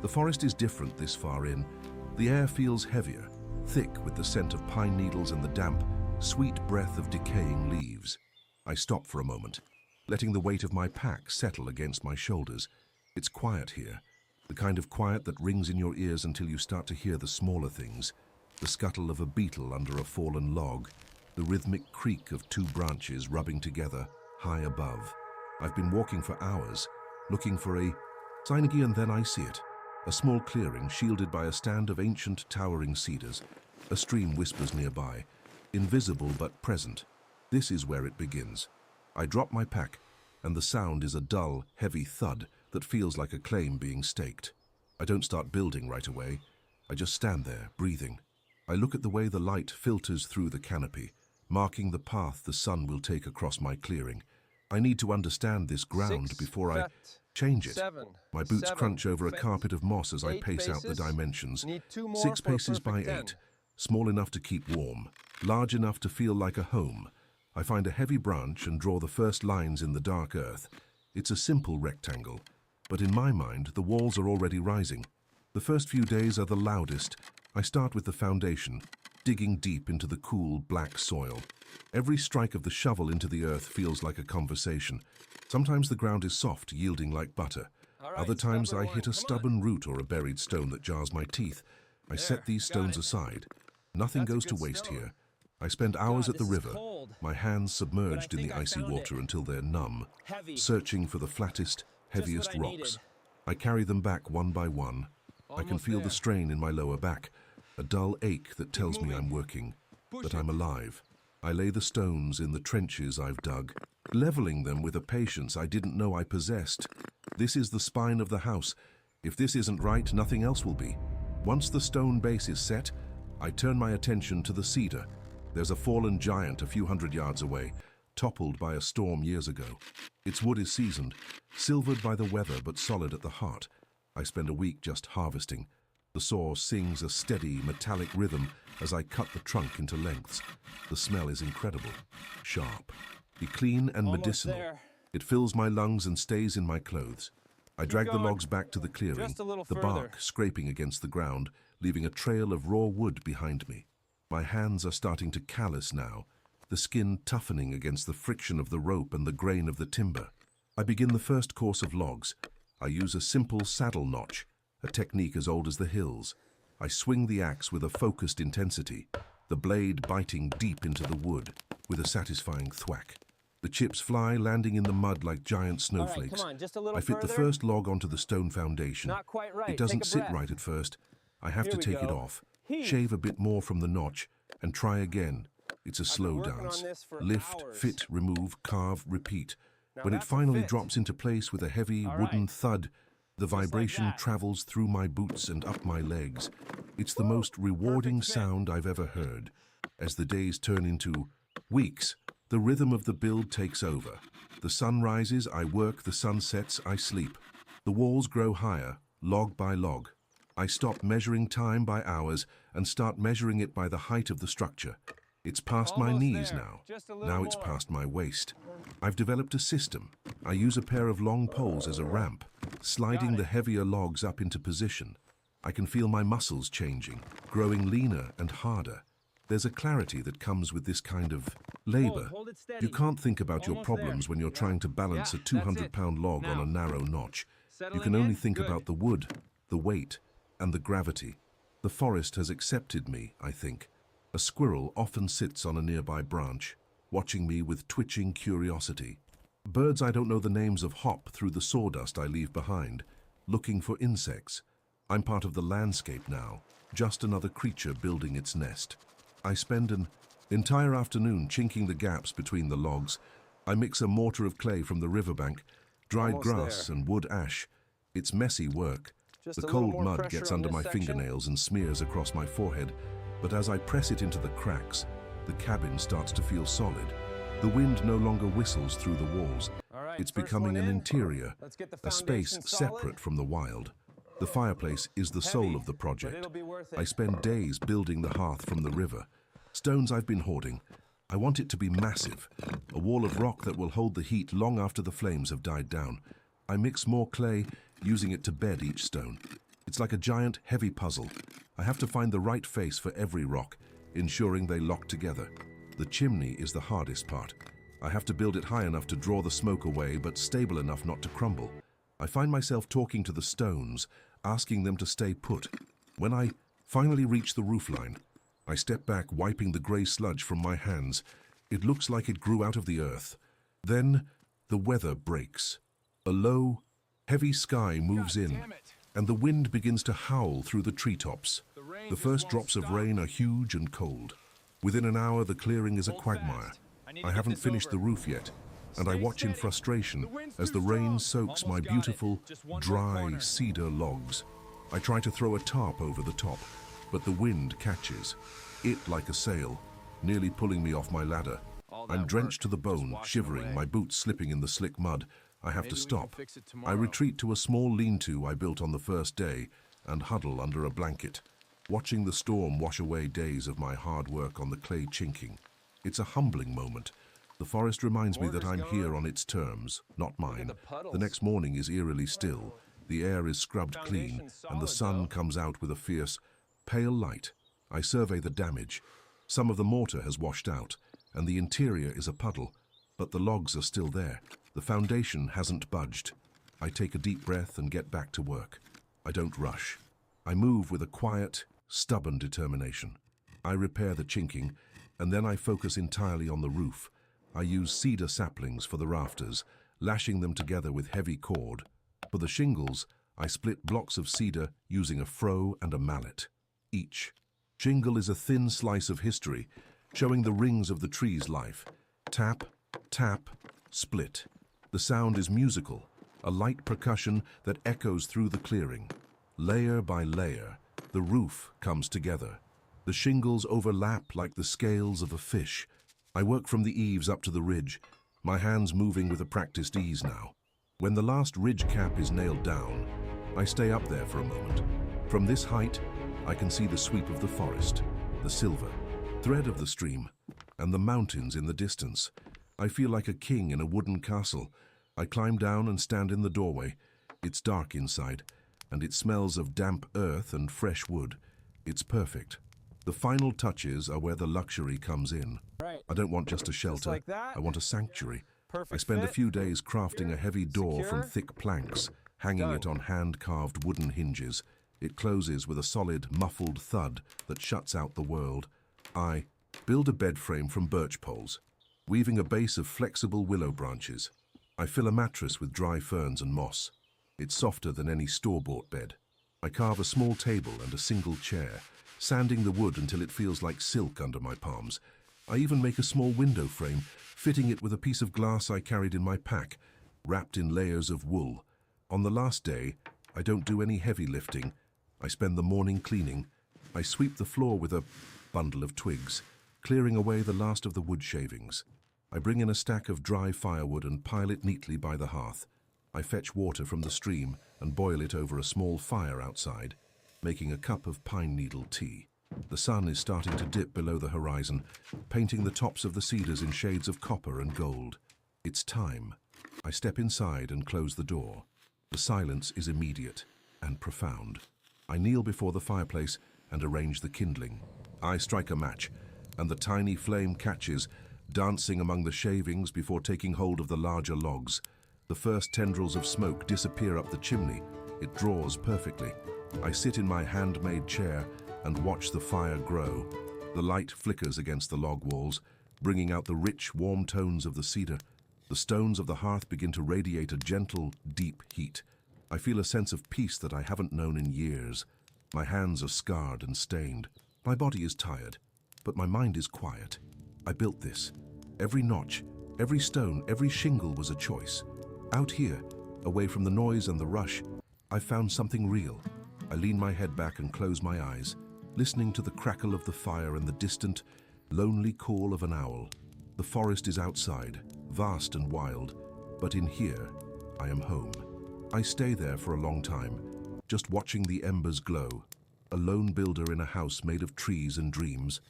The forest is different this far in. The air feels heavier, thick with the scent of pine needles and the damp, sweet breath of decaying leaves. I stop for a moment, letting the weight of my pack settle against my shoulders. It's quiet here, the kind of quiet that rings in your ears until you start to hear the smaller things, the scuttle of a beetle under a fallen log, the rhythmic creak of two branches rubbing together high above. I've been walking for hours, looking for a Seinige, and then I see it. A small clearing shielded by a stand of ancient towering cedars. A stream whispers nearby, invisible but present. This is where it begins. I drop my pack, and the sound is a dull, heavy thud that feels like a claim being staked. I don't start building right away. I just stand there, breathing. I look at the way the light filters through the canopy, marking the path the sun will take across my clearing. I need to understand this ground before I change it. My boots crunch over a carpet of moss as I pace out the dimensions. 6 paces by 8, small enough to keep warm, large enough to feel like a home. I find a heavy branch and draw the first lines in the dark earth. It's a simple rectangle, but in my mind the walls are already rising. The first few days are the loudest. I start with the foundation, digging deep into the cool, black soil. Every strike of the shovel into the earth feels like a conversation. Sometimes the ground is soft, yielding like butter. Other times I hit a stubborn root or a buried stone that jars my teeth. I set these stones aside. Nothing goes to waste here. I spend hours at the river, my hands submerged in the icy water until they're numb, searching for the flattest, heaviest rocks. I carry them back one by one. I can feel the strain in my lower back, a dull ache that tells me I'm working, that I'm alive. I lay the stones in the trenches I've dug, leveling them with a patience I didn't know I possessed. This is the spine of the house. If this isn't right, nothing else will be. Once the stone base is set, I turn my attention to the cedar. There's a fallen giant a few hundred yards away, toppled by a storm years ago. Its wood is seasoned, silvered by the weather but solid at the heart. I spend a week just harvesting. The saw sings a steady, metallic rhythm as I cut the trunk into lengths. The smell is incredible, sharp, clean and medicinal. It fills my lungs and stays in my clothes. I drag the logs back to the clearing, the bark scraping against the ground, leaving a trail of raw wood behind me. My hands are starting to callous now, the skin toughening against the friction of the rope and the grain of the timber. I begin the first course of logs. I use a simple saddle notch, a technique as old as the hills. I swing the axe with a focused intensity, the blade biting deep into the wood with a satisfying thwack. The chips fly, landing in the mud like giant snowflakes. I fit the first log onto the stone foundation. It doesn't sit right at first. I have to take it off, shave a bit more from the notch, and try again. It's a slow dance. Lift, fit, remove, carve, repeat. When it finally drops into place with a heavy wooden thud, the vibration travels through my boots and up my legs. It's the most rewarding sound I've ever heard. As the days turn into weeks, the rhythm of the build takes over. The sun rises, I work, the sun sets, I sleep. The walls grow higher, log by log. I stop measuring time by hours and start measuring it by the height of the structure. It's past my knees now. Now it's past my waist. I've developed a system. I use a pair of long poles as a ramp, sliding the heavier logs up into position. I can feel my muscles changing, growing leaner and harder. There's a clarity that comes with this kind of labor. You can't think about your problems when you're trying to balance a 200-pound log on a narrow notch. You can only think about the wood, the weight, and the gravity. The forest has accepted me, I think. A squirrel often sits on a nearby branch, watching me with twitching curiosity. Birds I don't know the names of hop through the sawdust I leave behind, looking for insects. I'm part of the landscape now, just another creature building its nest. I spend an entire afternoon chinking the gaps between the logs. I mix a mortar of clay from the riverbank, dried grass and wood ash. It's messy work. The cold mud gets under my fingernails and smears across my forehead, but as I press it into the cracks, the cabin starts to feel solid. The wind no longer whistles through the walls. It's becoming an interior, a space separate from the wild. The fireplace is the soul of the project. I spend days building the hearth from the river. Stones I've been hoarding. I want it to be massive, a wall of rock that will hold the heat long after the flames have died down. I mix more clay, using it to bed each stone. It's like a giant, heavy puzzle. I have to find the right face for every rock, ensuring they lock together. The chimney is the hardest part. I have to build it high enough to draw the smoke away, but stable enough not to crumble. I find myself talking to the stones, asking them to stay put. When I finally reach the roofline, I step back, wiping the grey sludge from my hands. It looks like it grew out of the earth. Then the weather breaks. A low, heavy sky moves in, and the wind begins to howl through the treetops. The first drops of rain are huge and cold. Within an hour, the clearing is a quagmire. I haven't finished the roof yet, and I watch in frustration as the rain soaks my beautiful, dry cedar logs. I try to throw a tarp over the top, but the wind catches, it like a sail, nearly pulling me off my ladder. I'm drenched to the bone, shivering, my boots slipping in the slick mud. I have to stop. I retreat to a small lean-to I built on the first day and huddle under a blanket, watching the storm wash away days of my hard work on the clay chinking. It's a humbling moment. The forest reminds me that I'm here on its terms, not mine. The next morning is eerily still. The air is scrubbed clean, and the sun comes out with a fierce, pale light. I survey the damage. Some of the mortar has washed out, and the interior is a puddle, but the logs are still there. The foundation hasn't budged. I take a deep breath and get back to work. I don't rush. I move with a quiet, stubborn determination. I repair the chinking, and then I focus entirely on the roof. I use cedar saplings for the rafters, lashing them together with heavy cord. For the shingles, I split blocks of cedar using a froe and a mallet. Each shingle is a thin slice of history, showing the rings of the tree's life. Tap, tap, split. The sound is musical, a light percussion that echoes through the clearing. Layer by layer, the roof comes together. The shingles overlap like the scales of a fish. I work from the eaves up to the ridge, my hands moving with a practiced ease now. When the last ridge cap is nailed down, I stay up there for a moment. From this height, I can see the sweep of the forest, the silver thread of the stream, and the mountains in the distance. I feel like a king in a wooden castle. I climb down and stand in the doorway. It's dark inside, and it smells of damp earth and fresh wood. It's perfect. The final touches are where the luxury comes in. I don't want just a shelter, I want a sanctuary. I spend a few days crafting a heavy door from thick planks, hanging it on hand-carved wooden hinges. It closes with a solid, muffled thud that shuts out the world. I build a bed frame from birch poles, weaving a base of flexible willow branches. I fill a mattress with dry ferns and moss. It's softer than any store-bought bed. I carve a small table and a single chair, sanding the wood until it feels like silk under my palms. I even make a small window frame, fitting it with a piece of glass I carried in my pack, wrapped in layers of wool. On the last day, I don't do any heavy lifting. I spend the morning cleaning. I sweep the floor with a bundle of twigs, clearing away the last of the wood shavings. I bring in a stack of dry firewood and pile it neatly by the hearth. I fetch water from the stream and boil it over a small fire outside, making a cup of pine needle tea. The sun is starting to dip below the horizon, painting the tops of the cedars in shades of copper and gold. It's time. I step inside and close the door. The silence is immediate and profound. I kneel before the fireplace and arrange the kindling. I strike a match, and the tiny flame catches, dancing among the shavings before taking hold of the larger logs. The first tendrils of smoke disappear up the chimney. It draws perfectly. I sit in my handmade chair and watch the fire grow. The light flickers against the log walls, bringing out the rich, warm tones of the cedar. The stones of the hearth begin to radiate a gentle, deep heat. I feel a sense of peace that I haven't known in years. My hands are scarred and stained. My body is tired, but my mind is quiet. I built this. Every notch, every stone, every shingle was a choice. Out here, away from the noise and the rush, I found something real. I lean my head back and close my eyes, listening to the crackle of the fire and the distant, lonely call of an owl. The forest is outside, vast and wild, but in here, I am home. I stay there for a long time, just watching the embers glow, a lone builder in a house made of trees and dreams.